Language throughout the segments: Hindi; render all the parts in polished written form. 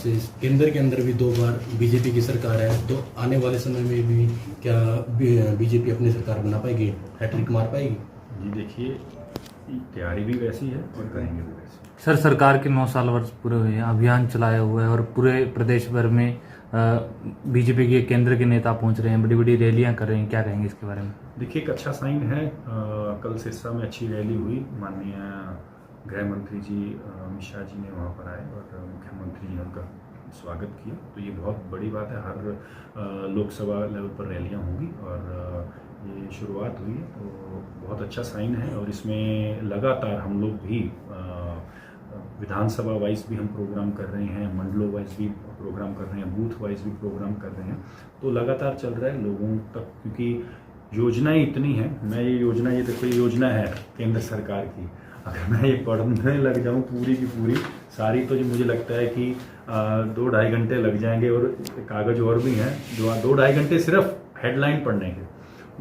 से केंद्र के अंदर भी 2 बार बीजेपी की सरकार है, तो आने वाले समय में भी क्या बीजेपी अपनी सरकार बना पाएगी, हैट्रिक मार पाएगी? जी देखिए, तैयारी भी वैसी है और करेंगे भी वैसी। सर, सरकार के 9 साल वर्ष पूरे हुए हैं, अभियान चलाया हुआ है और पूरे प्रदेश भर में बीजेपी के केंद्र के नेता पहुंच रहे हैं, बड़ी बड़ी रैलियां कर रहे हैं, क्या कहेंगे इसके बारे में? देखिए, एक अच्छा साइन है। कल सिरसा में अच्छी रैली हुई, माननीय गृह मंत्री जी अमित शाह जी ने वहाँ पर आए और मुख्यमंत्री जी ने उनका स्वागत किया। तो ये बहुत बड़ी बात है, हर लोकसभा लेवल पर रैलियाँ होंगी और ये शुरुआत हुई है, तो बहुत अच्छा साइन है। और इसमें लगातार हम लोग भी विधानसभा वाइज भी हम प्रोग्राम कर रहे हैं, मंडलों वाइज भी प्रोग्राम कर रहे हैं, बूथ वाइज भी प्रोग्राम कर रहे हैं। तो लगातार चल रहा है लोगों तक, क्योंकि योजनाएं इतनी हैं। ये देखो, ये योजना है केंद्र सरकार की, अगर मैं ये पढ़ने लग जाऊं पूरी की पूरी सारी, तो मुझे लगता है कि 2-2.5 घंटे लग जाएंगे। और कागज़ और भी हैं जो 2-2.5 घंटे सिर्फ हेडलाइन पढ़ने के।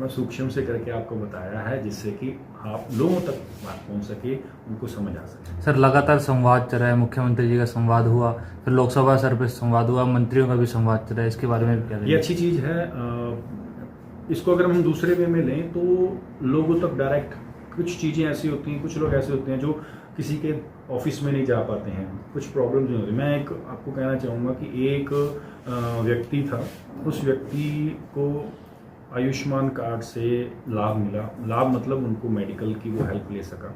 मैं सूक्ष्म से करके आपको बताया है, जिससे कि आप लोगों तक बात पहुंच सके, उनको समझ आ सके। सर, लगातार संवाद चल रहा है, मुख्यमंत्री जी का संवाद हुआ, फिर लोकसभा स्तर पर संवाद हुआ, मंत्रियों का भी संवाद चल रहा है, इसके बारे में क्या? ये अच्छी चीज़ है। इसको अगर हम दूसरे वे में लें तो लोगों तक डायरेक्ट कुछ चीज़ें ऐसी होती हैं, कुछ लोग ऐसे होते हैं जो किसी के ऑफिस में नहीं जा पाते हैं, कुछ प्रॉब्लम्स नहीं होती। मैं एक आपको कहना चाहूँगा कि एक व्यक्ति था, उस व्यक्ति को आयुष्मान कार्ड से लाभ मिला। लाभ मतलब उनको मेडिकल की वो हेल्प ले सका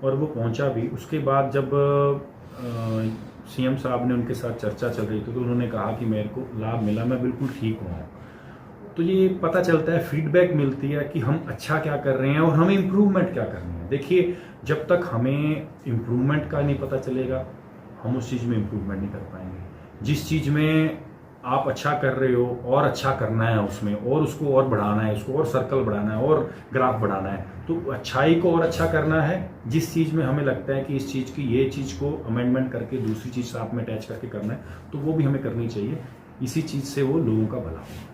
और वो पहुंचा भी। उसके बाद जब सीएम साहब ने उनके साथ चर्चा चल रही थी, तो उन्होंने कहा कि मेरे को लाभ मिला, मैं बिल्कुल ठीक हूँ। तो ये पता चलता है, फीडबैक मिलती है कि हम अच्छा क्या कर रहे हैं और हमें इम्प्रूवमेंट क्या करनी है। देखिए, जब तक हमें इम्प्रूवमेंट का नहीं पता चलेगा, हम उस चीज़ में इम्प्रूवमेंट नहीं कर पाएंगे। जिस चीज़ में आप अच्छा कर रहे हो और अच्छा करना है उसमें, और उसको और बढ़ाना है, उसको और सर्कल बढ़ाना है और ग्राफ बढ़ाना है, तो अच्छाई को और अच्छा करना है। जिस चीज़ में हमें लगता है कि इस चीज़ की ये चीज़ को अमेंडमेंट करके दूसरी चीज़ साथ में अटैच करके करना है, तो वो भी हमें करनी चाहिए। इसी चीज़ से वो लोगों का भला हो।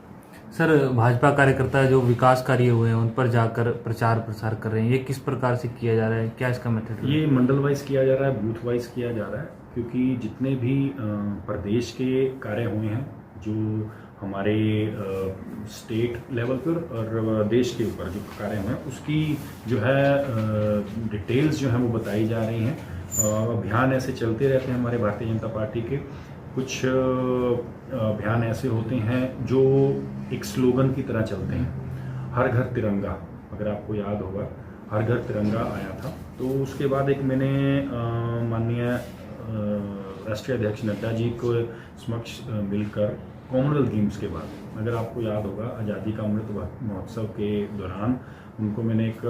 सर, भाजपा कार्यकर्ता जो विकास कार्य हुए हैं उन पर जाकर प्रचार प्रसार कर रहे हैं, ये किस प्रकार से किया जा रहा है, क्या इसका मेथड? ये मंडल वाइज किया जा रहा है, बूथ वाइज किया जा रहा है, क्योंकि जितने भी प्रदेश के कार्य हुए हैं, जो हमारे स्टेट लेवल पर और देश के ऊपर जो कार्य हुए हैं, उसकी जो है डिटेल्स जो हैं वो बताई जा रही हैं। अभियान ऐसे चलते रहते हैं हमारे भारतीय जनता पार्टी के। कुछ अभियान ऐसे होते हैं जो एक स्लोगन की तरह चलते हैं, हर घर तिरंगा। अगर आपको याद होगा, हर घर तिरंगा आया था। तो उसके बाद एक मैंने माननीय राष्ट्रीय अध्यक्ष नड्डा जी को समक्ष मिलकर कॉमनवेल्थ गेम्स के बाद, अगर आपको याद होगा, आज़ादी का अमृत महोत्सव के दौरान उनको मैंने एक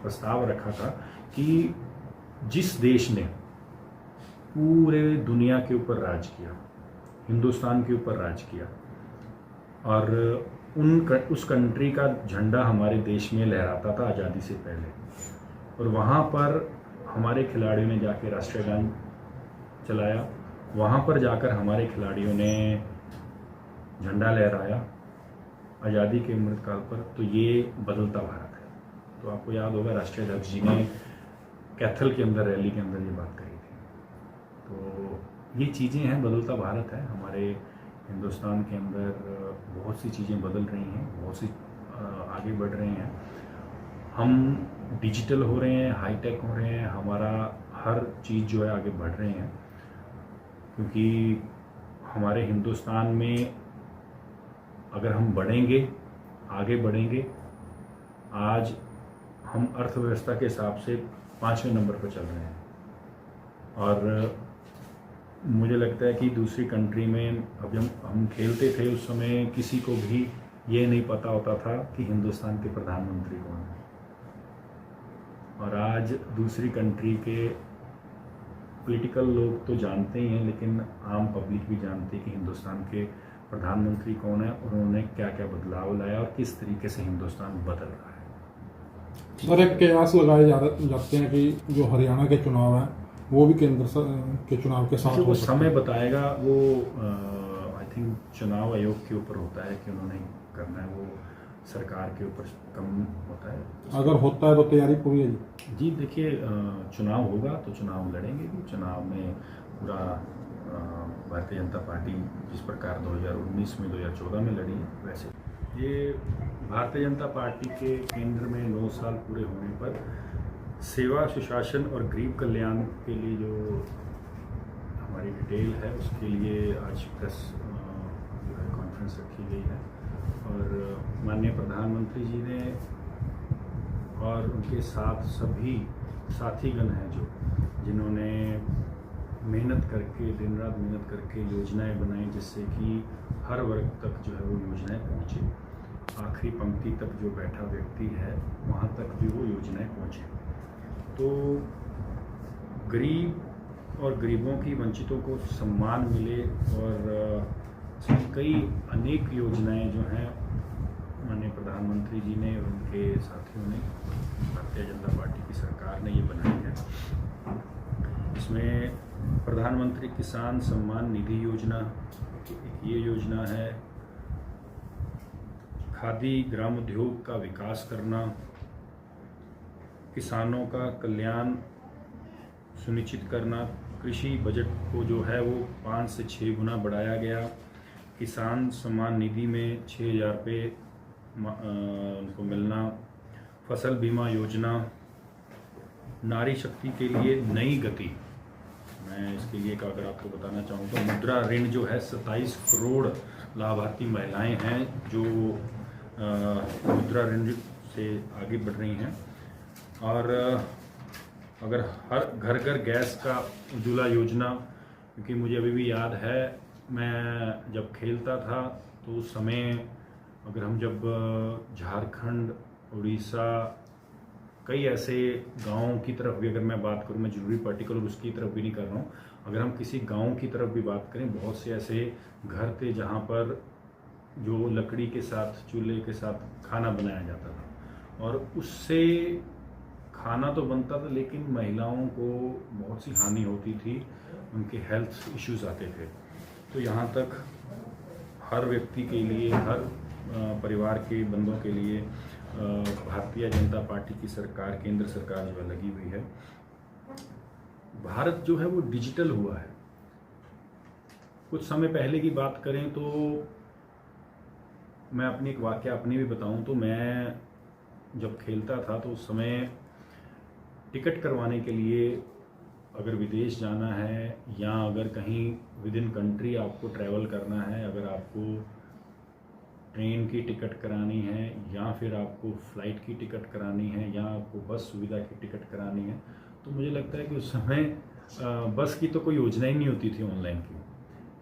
प्रस्ताव रखा था कि जिस देश ने पूरे दुनिया के ऊपर राज किया, हिंदुस्तान के ऊपर राज किया, और उस कंट्री का झंडा हमारे देश में लहराता था आज़ादी से पहले, और वहाँ पर हमारे खिलाड़ियों ने जाके राष्ट्रीय गान चलाया, वहाँ पर जाकर हमारे खिलाड़ियों ने झंडा लहराया आज़ादी के अमृतकाल पर। तो ये बदलता भारत है। तो आपको याद होगा, राष्ट्रीय अध्यक्ष जी ने कैथल के अंदर रैली के अंदर ये बात कही थी। तो ये चीज़ें हैं, बदलता भारत है। हमारे हिंदुस्तान के अंदर बहुत सी चीज़ें बदल रही हैं, बहुत सी आगे बढ़ रहे हैं। हम डिजिटल हो रहे हैं, हाईटेक हो रहे हैं, हमारा हर चीज़ जो है आगे बढ़ रहे हैं, क्योंकि हमारे हिंदुस्तान में अगर हम बढ़ेंगे, आगे बढ़ेंगे, आज हम अर्थव्यवस्था के हिसाब से 5वें नंबर पर चल रहे हैं। और मुझे लगता है कि दूसरी कंट्री में अभी हम खेलते थे, उस समय किसी को भी ये नहीं पता होता था कि हिंदुस्तान के प्रधानमंत्री कौन है। और आज दूसरी कंट्री के पॉलिटिकल लोग तो जानते ही हैं, लेकिन आम पब्लिक भी जानती है कि हिंदुस्तान के प्रधानमंत्री कौन है और उन्होंने क्या क्या बदलाव लाया और किस तरीके से हिंदुस्तान बदल रहा है। सर, एक कयास लगाए जाते हैं कि जो हरियाणा के चुनाव हैं वो भी केंद्र के चुनाव के साथ वो समय बताएगा। वो आई थिंक चुनाव आयोग के ऊपर होता है कि उन्होंने करना है, वो सरकार के ऊपर कम होता है। अगर होता है तो तैयारी पूरी है जी। देखिए, चुनाव होगा तो चुनाव लड़ेंगे भी, चुनाव में पूरा भारतीय जनता पार्टी जिस प्रकार 2019 में 2014 में लड़ी है, वैसे ये भारतीय जनता पार्टी के केंद्र में 9 साल पूरे होने पर सेवा, सुशासन और गरीब कल्याण के लिए जो हमारी डिटेल है, उसके लिए आज प्रेस जो है कॉन्फ्रेंस रखी गई है। और माननीय प्रधानमंत्री जी ने और उनके साथ सभी साथीगण हैं जिन्होंने मेहनत करके, दिन रात मेहनत करके योजनाएं बनाई, जिससे कि हर वर्ग तक जो है वो योजनाएं पहुँचे, आखिरी पंक्ति तक जो बैठा व्यक्ति है वहाँ तक भी वो योजनाएं पहुँचे। तो गरीब और गरीबों की, वंचितों को सम्मान मिले और कई अनेक योजनाएं जो हैं माननीय प्रधानमंत्री जी ने और उनके साथियों ने, भारतीय जनता पार्टी की सरकार ने ये बनाई है। इसमें प्रधानमंत्री किसान सम्मान निधि योजना, ये योजना है। खादी ग्राम उद्योग का विकास करना, किसानों का कल्याण सुनिश्चित करना, कृषि बजट को जो है वो 5 से 6 गुना बढ़ाया गया। किसान सम्मान निधि में 6,000 रुपये उनको मिलना, फसल बीमा योजना, नारी शक्ति के लिए नई गति। मैं इसके लिए अगर आपको बताना चाहूँ तो मुद्रा ऋण जो है 27 करोड़ लाभार्थी महिलाएं हैं जो मुद्रा ऋण से आगे बढ़ रही हैं। और अगर हर घर घर गैस का उज्ज्वला योजना, क्योंकि मुझे अभी भी याद है मैं जब खेलता था तो उस समय अगर हम जब झारखंड, उड़ीसा, कई ऐसे गाँव की तरफ भी अगर मैं बात करूं, मैं जरूरी पर्टिकुलर उसकी तरफ भी नहीं कर रहा हूं, अगर हम किसी गांव की तरफ भी बात करें, बहुत से ऐसे घर थे जहां पर जो लकड़ी के साथ, चूल्हे के साथ खाना बनाया जाता था और उससे खाना तो बनता था लेकिन महिलाओं को बहुत सी हानि होती थी, उनके हेल्थ इश्यूज आते थे। तो यहाँ तक हर व्यक्ति के लिए, हर परिवार के बंदों के लिए भारतीय जनता पार्टी की सरकार, केंद्र सरकार जो है लगी हुई है। भारत जो है वो डिजिटल हुआ है। कुछ समय पहले की बात करें तो मैं अपनी एक वाकया अपनी भी बताऊं तो मैं जब खेलता था तो उस समय टिकट करवाने के लिए अगर विदेश जाना है या अगर कहीं विद इन कंट्री आपको ट्रैवल करना है, अगर आपको ट्रेन की टिकट करानी है या फिर आपको फ़्लाइट की टिकट करानी है या आपको बस सुविधा की टिकट करानी है, तो मुझे लगता है कि उस समय बस की तो कोई योजना ही नहीं होती थी ऑनलाइन की।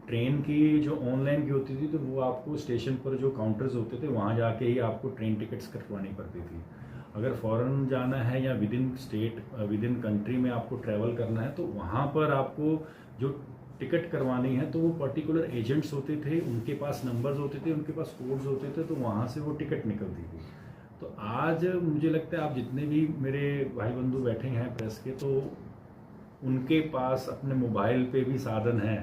ट्रेन की जो ऑनलाइन की होती थी तो वो आपको स्टेशन पर जो काउंटर्स होते थे वहाँ जाके ही आपको ट्रेन टिकट्स कटवानी पड़ती थी। अगर फॉरेन जाना है या with in state, with in country में आपको ट्रैवल करना है तो वहाँ पर आपको जो टिकट करवानी है तो वो पर्टिकुलर एजेंट्स होते थे, उनके पास नंबर्स होते थे, उनके पास कोड्स होते थे, तो वहाँ से वो टिकट निकलती थी। तो आज मुझे लगता है आप जितने भी मेरे भाई बंधु बैठे हैं प्रेस के, तो उनके पास अपने मोबाइल पे भी साधन है।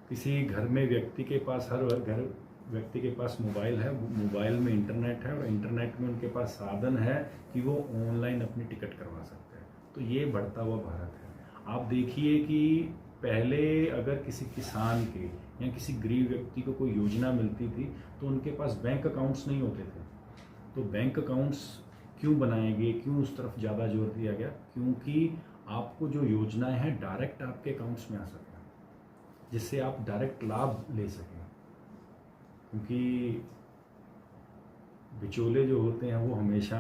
किसी घर में व्यक्ति के पास, हर घर व्यक्ति के पास मोबाइल है, मोबाइल में इंटरनेट है और इंटरनेट में उनके पास साधन है कि वो ऑनलाइन अपनी टिकट करवा सकते हैं। तो ये बढ़ता हुआ भारत है। आप देखिए कि पहले अगर किसी किसान के या किसी गरीब व्यक्ति को कोई योजना मिलती थी तो उनके पास बैंक अकाउंट्स नहीं होते थे। तो बैंक अकाउंट्स क्यों बनाए गए, क्यों उस तरफ ज़्यादा जोर दिया गया? क्योंकि आपको जो योजनाएं हैं डायरेक्ट आपके अकाउंट्स में आ सकें, जिससे आप डायरेक्ट लाभ ले सकें। क्योंकि बिचौले जो होते हैं वो हमेशा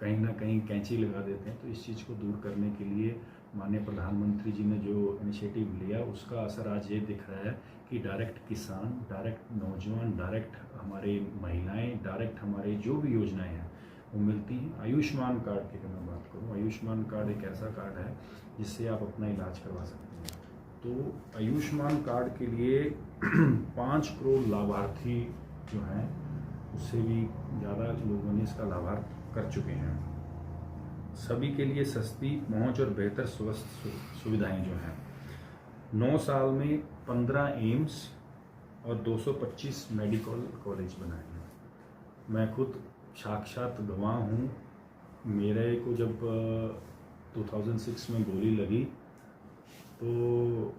कहीं ना कहीं कैंची लगा देते हैं। तो इस चीज़ को दूर करने के लिए माननीय प्रधानमंत्री जी ने जो इनिशिएटिव लिया उसका असर आज ये दिख रहा है कि डायरेक्ट किसान, डायरेक्ट नौजवान, डायरेक्ट हमारे महिलाएं, डायरेक्ट हमारे जो भी योजनाएं हैं वो मिलती हैं। आयुष्मान कार्ड की अगर मैं बात करूँ, आयुष्मान कार्ड एक ऐसा कार्ड है जिससे आप अपना इलाज करवा सकते हैं। तो आयुष्मान कार्ड के लिए 5 करोड़ लाभार्थी जो हैं, उससे भी ज़्यादा लोगों ने इसका लाभार्थ कर चुके हैं। सभी के लिए सस्ती पहुंच और बेहतर स्वास्थ्य सुविधाएं जो हैं। 9 साल में 15 एम्स और 225 मेडिकल कॉलेज बनाए हैं। मैं खुद साक्षात गवाह हूँ। मेरे को जब 2006 में गोली लगी तो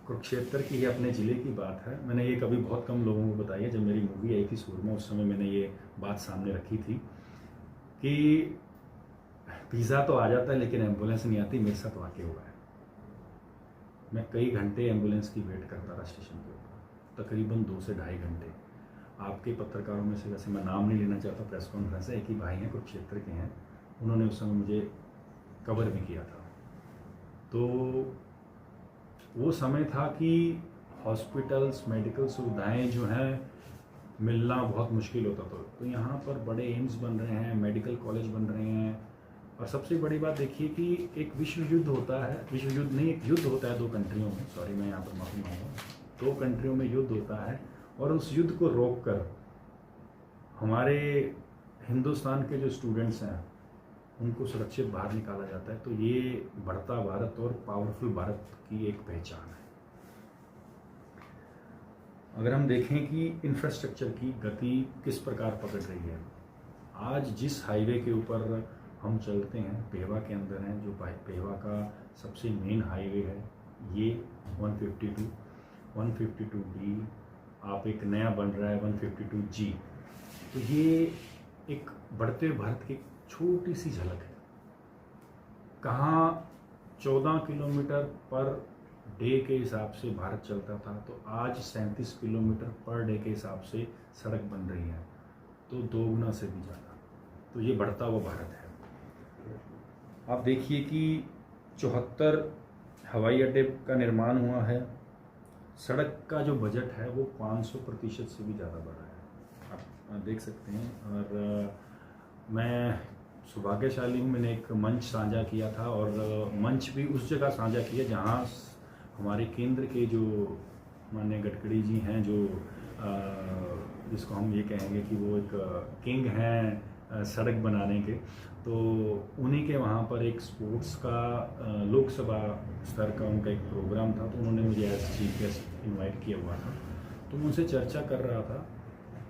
कुरुक्षेत्र की ही अपने ज़िले की बात है। मैंने ये कभी बहुत कम लोगों को बताई है। जब मेरी मूवी आई थी सूरमा, उस समय मैंने ये बात सामने रखी थी कि पिज़्ज़ा तो आ जाता है लेकिन एम्बुलेंस नहीं आती। मेरे साथ वाक़ई हुआ है। मैं कई घंटे एम्बुलेंस की वेट करता रहा स्टेशन के ऊपर, तकरीबन 2 से ढाई घंटे। आपके पत्रकारों में से, वैसे मैं नाम नहीं लेना चाहता, प्रेस कॉन्फ्रेंस है, एक ही भाई हैं कुरुक्षेत्र के हैं, उन्होंने उस समय मुझे कवर भी किया था। तो वो समय था कि हॉस्पिटल्स, मेडिकल सुविधाएं जो हैं मिलना बहुत मुश्किल होता था। तो यहाँ पर बड़े एम्स बन रहे हैं, मेडिकल कॉलेज बन रहे हैं। और सबसे बड़ी बात देखिए कि एक विश्व युद्ध होता है, विश्व युद्ध नहीं, एक युद्ध होता है 2 कंट्रियों में, सॉरी मैं यहाँ पर माफ़ी मांगूंगा, 2 कंट्रियों में युद्ध होता है और उस युद्ध को रोककर हमारे हिंदुस्तान के जो स्टूडेंट्स हैं उनको सुरक्षित बाहर निकाला जाता है। तो ये बढ़ता भारत और पावरफुल भारत की एक पहचान है। अगर हम देखें कि इंफ्रास्ट्रक्चर की गति किस प्रकार पकड़ रही है, आज जिस हाईवे के ऊपर हम चलते हैं, पेहवा के अंदर हैं, जो पेहवा का सबसे मेन हाईवे है, ये 152B, आप एक नया बन रहा है 152G। तो ये एक बढ़ते भारत की छोटी सी झलक है। कहाँ 14 किलोमीटर पर डे के हिसाब से भारत चलता था, तो आज 37 किलोमीटर पर डे के हिसाब से सड़क बन रही है, तो 2 गुना से भी ज़्यादा। तो ये बढ़ता हुआ भारत है। आप देखिए कि 74 हवाई अड्डे का निर्माण हुआ है। सड़क का जो बजट है वो 500% से भी ज़्यादा बढ़ा है, आप देख सकते हैं। और मैं सौभाग्यशाली हूँ, मैंने एक मंच साझा किया था और मंच भी उस जगह साझा किया जहाँ हमारे केंद्र के जो माननीय गडकरी जी हैं, जो जिसको हम ये कहेंगे कि वो एक किंग हैं सड़क बनाने के, तो उन्हीं के वहाँ पर एक स्पोर्ट्स का लोकसभा स्तर का उनका एक प्रोग्राम था। तो उन्होंने मुझे एज चीफ गेस्ट इनवाइट किया हुआ था। तो मैं उनसे चर्चा कर रहा था,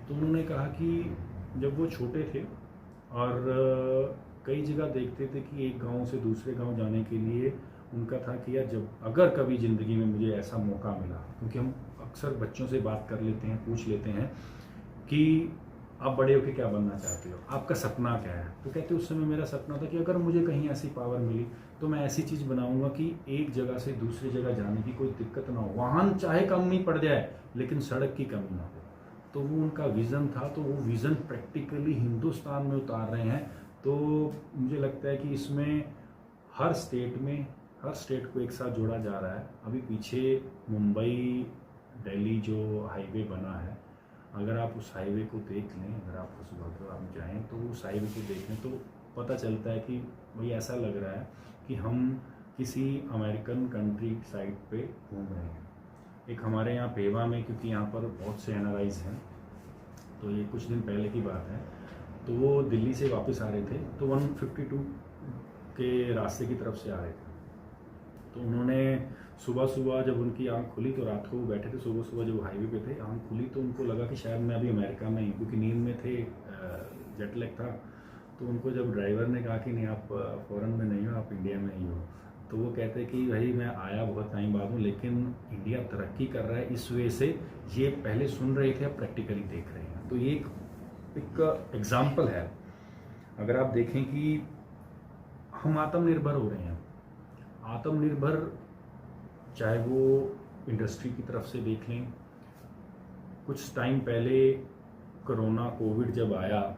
तो उन्होंने कहा कि जब वो छोटे थे और कई जगह देखते थे कि एक गांव से दूसरे गांव जाने के लिए उनका था कि यार जब अगर कभी ज़िंदगी में मुझे ऐसा मौका मिला, क्योंकि हम अक्सर बच्चों से बात कर लेते हैं, पूछ लेते हैं कि आप बड़े होकर क्या बनना चाहते हो, आपका सपना क्या है। तो कहते उस समय मेरा सपना था कि अगर मुझे कहीं ऐसी पावर मिली तो मैं ऐसी चीज़ बनाऊंगा कि एक जगह से दूसरी जगह जाने की कोई दिक्कत ना हो, वाहन चाहे कम नहीं पड़ जाए लेकिन सड़क की कमी ना हो। तो वो उनका विज़न था। तो वो विज़न प्रैक्टिकली हिंदुस्तान में उतार रहे हैं। तो मुझे लगता है कि इसमें हर स्टेट को एक साथ जोड़ा जा रहा है। अभी पीछे मुंबई दिल्ली जो हाईवे बना है, अगर आप उस हाईवे को देख लें, अगर आपको सुबह आप जाएँ तो उस हाईवे को देखें तो पता चलता है कि भाई ऐसा लग रहा है कि हम किसी अमेरिकन कंट्री साइड पे घूम रहे हैं। एक हमारे यहाँ पेवा में, क्योंकि यहाँ पर बहुत से NRIs हैं, तो ये कुछ दिन पहले की बात है, तो वो दिल्ली से वापस आ रहे थे, तो 152 के रास्ते की तरफ से आ रहे थे। तो उन्होंने सुबह जब उनकी आंख खुली, तो रात को वो बैठे थे, सुबह जब हाईवे पे थे, आंख खुली तो उनको लगा कि शायद मैं अभी अमेरिका में ही, क्योंकि नींद में थे, जेट लैग था। तो उनको जब ड्राइवर ने कहा कि नहीं आप फॉरेन में नहीं हो, आप इंडिया में ही हो, तो वो कहते कि भाई मैं आया बहुत टाइम बाद हूँ, लेकिन इंडिया तरक्की कर रहा है, इस वजह से ये पहले सुन रहे थे, अब प्रैक्टिकली देख रहे हैं। तो ये एक एग्जाम्पल है। अगर आप देखें कि हम आत्मनिर्भर हो रहे हैं, आत्मनिर्भर चाहे वो इंडस्ट्री की तरफ से देख लें। कुछ टाइम पहले कोरोना कोविड जब आया,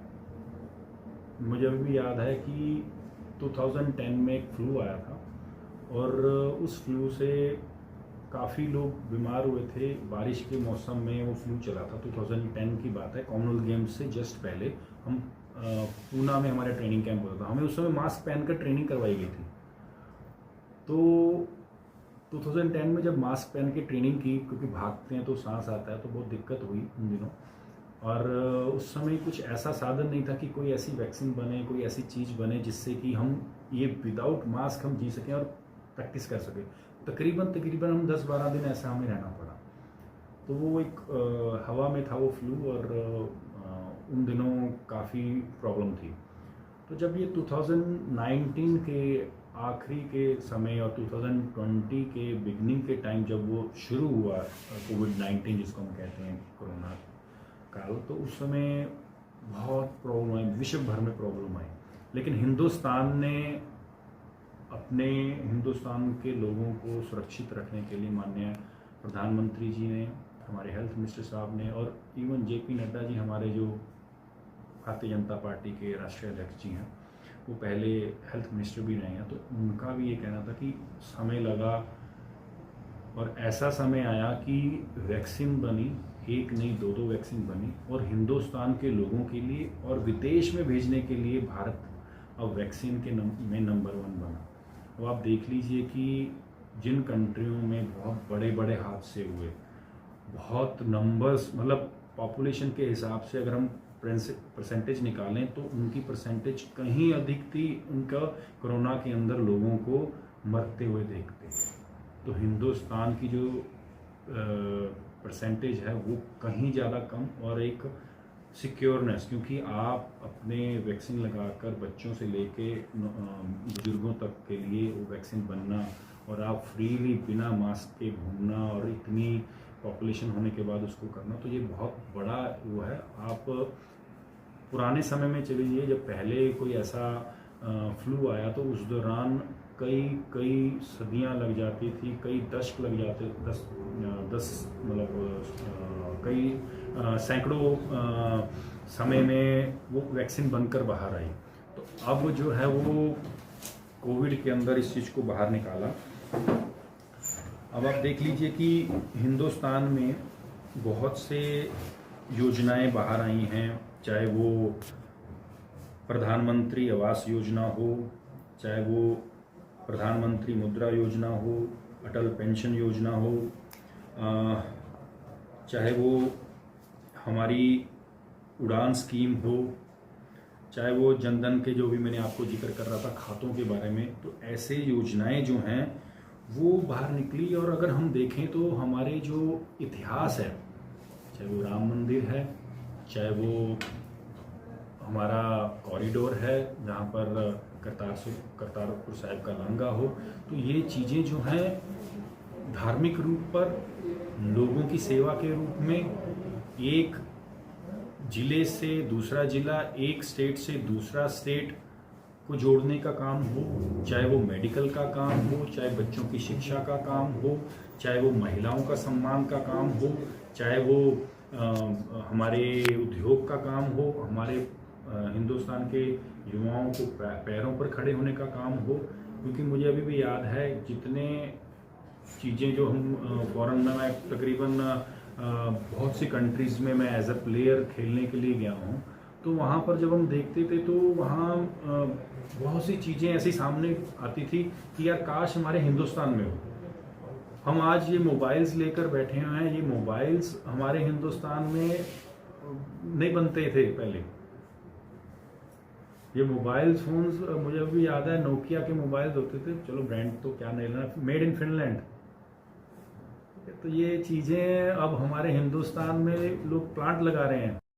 मुझे अभी भी याद है कि 2010 में एक फ्लू आया था और उस फ्लू से काफ़ी लोग बीमार हुए थे। बारिश के मौसम में वो फ्लू चला था, 2010 की बात है। कॉमनवेल्थ गेम्स से जस्ट पहले हम पूना में हमारा ट्रेनिंग कैंप होता था, हमें उस समय मास्क पहनकर ट्रेनिंग करवाई गई थी। तो 2010 में जब मास्क पहन के ट्रेनिंग की, क्योंकि भागते हैं तो सांस आता है, तो बहुत दिक्कत हुई उन दिनों। और उस समय कुछ ऐसा साधन नहीं था कि कोई ऐसी वैक्सीन बने, कोई ऐसी चीज़ बने जिससे कि हम ये विदाउट मास्क हम जी सकें और प्रैक्टिस कर सकें। तकरीबन हम 10-12 दिन ऐसा हमें रहना पड़ा। तो वो एक हवा में था वो फ्लू, और उन दिनों काफ़ी प्रॉब्लम थी। तो जब ये 2019 के आखिरी के समय और 2020 के बिगनिंग के टाइम जब वो शुरू हुआ कोविड-19 जिसको हम कहते हैं कोरोना काल, तो उस समय बहुत प्रॉब्लम आई, विश्व भर में प्रॉब्लम आई। लेकिन हिंदुस्तान के लोगों को सुरक्षित रखने के लिए माननीय प्रधानमंत्री जी ने, हमारे हेल्थ मिनिस्टर साहब ने और इवन जेपी नड्डा जी हमारे जो भारतीय जनता पार्टी के राष्ट्रीय अध्यक्ष जी हैं, वो पहले हेल्थ मिनिस्टर भी रहे हैं, तो उनका भी ये कहना था कि समय लगा और ऐसा समय आया कि वैक्सीन बनी, एक नहीं दो वैक्सीन बनी और हिंदुस्तान के लोगों के लिए और विदेश में भेजने के लिए भारत अब वैक्सीन के में नंबर 1 बना। अब आप देख लीजिए कि जिन कंट्रियों में बहुत बड़े बड़े हादसे हुए, बहुत नंबर्स, मतलब पॉपुलेशन के हिसाब से अगर हम परसेंटेज निकालें तो उनकी परसेंटेज कहीं अधिक थी उनका कोरोना के अंदर लोगों को मरते हुए देखते। तो हिंदुस्तान की जो परसेंटेज है वो कहीं ज़्यादा कम और एक सिक्योरनेस, क्योंकि आप अपने वैक्सीन लगाकर बच्चों से लेके बुजुर्गों तक के लिए वो वैक्सीन बनना और आप फ्रीली बिना मास्क के घूमना और इतनी पॉपुलेशन होने के बाद उसको करना, तो ये बहुत बड़ा वो है। आप पुराने समय में चले जाइए, जब पहले कोई ऐसा फ्लू आया तो उस दौरान कई सदियां लग जाती थी, कई दशक लग जाते, कई सैकड़ों समय में वो वैक्सीन बनकर बाहर आई। तो अब जो है वो कोविड के अंदर इस चीज़ को बाहर निकाला। अब आप देख लीजिए कि हिंदुस्तान में बहुत से योजनाएं बाहर आई हैं, चाहे वो प्रधानमंत्री आवास योजना हो, चाहे वो प्रधानमंत्री मुद्रा योजना हो, अटल पेंशन योजना हो, चाहे वो हमारी उड़ान स्कीम हो, चाहे वो जनधन के जो भी मैंने आपको जिक्र कर रहा था खातों के बारे में, तो ऐसे योजनाएं जो हैं वो बाहर निकली। और अगर हम देखें तो हमारे जो इतिहास है, चाहे वो राम मंदिर है, चाहे वो हमारा कॉरिडोर है जहाँ पर करतारपुर साहिब का लांघा हो, तो ये चीज़ें जो हैं धार्मिक रूप पर लोगों की सेवा के रूप में, एक जिले से दूसरा जिला, एक स्टेट से दूसरा स्टेट को जोड़ने का काम हो, चाहे वो मेडिकल का काम हो, चाहे बच्चों की शिक्षा का काम हो, चाहे वो महिलाओं का सम्मान का काम हो, चाहे वो हमारे उद्योग का काम हो, हमारे हिंदुस्तान के युवाओं को पैरों पर खड़े होने का काम हो। क्योंकि मुझे अभी भी याद है जितने चीज़ें जो हम फॉरेन में, मैं तकरीबन बहुत सी कंट्रीज़ में मैं एज अ प्लेयर खेलने के लिए गया हूँ, तो वहाँ पर जब हम देखते थे तो वहाँ बहुत सी चीज़ें ऐसी सामने आती थी कि यार काश हमारे हिंदुस्तान में हो। हम आज ये मोबाइल्स लेकर बैठे हुए हैं, ये मोबाइल्स हमारे हिंदुस्तान में नहीं बनते थे पहले। ये मोबाइल फोन्स मुझे अभी याद है, नोकिया के मोबाइल्स होते थे, चलो ब्रांड तो क्या नहीं लेना, मेड इन फिनलैंड। तो ये चीज़ें अब हमारे हिंदुस्तान में लोग प्लांट लगा रहे हैं।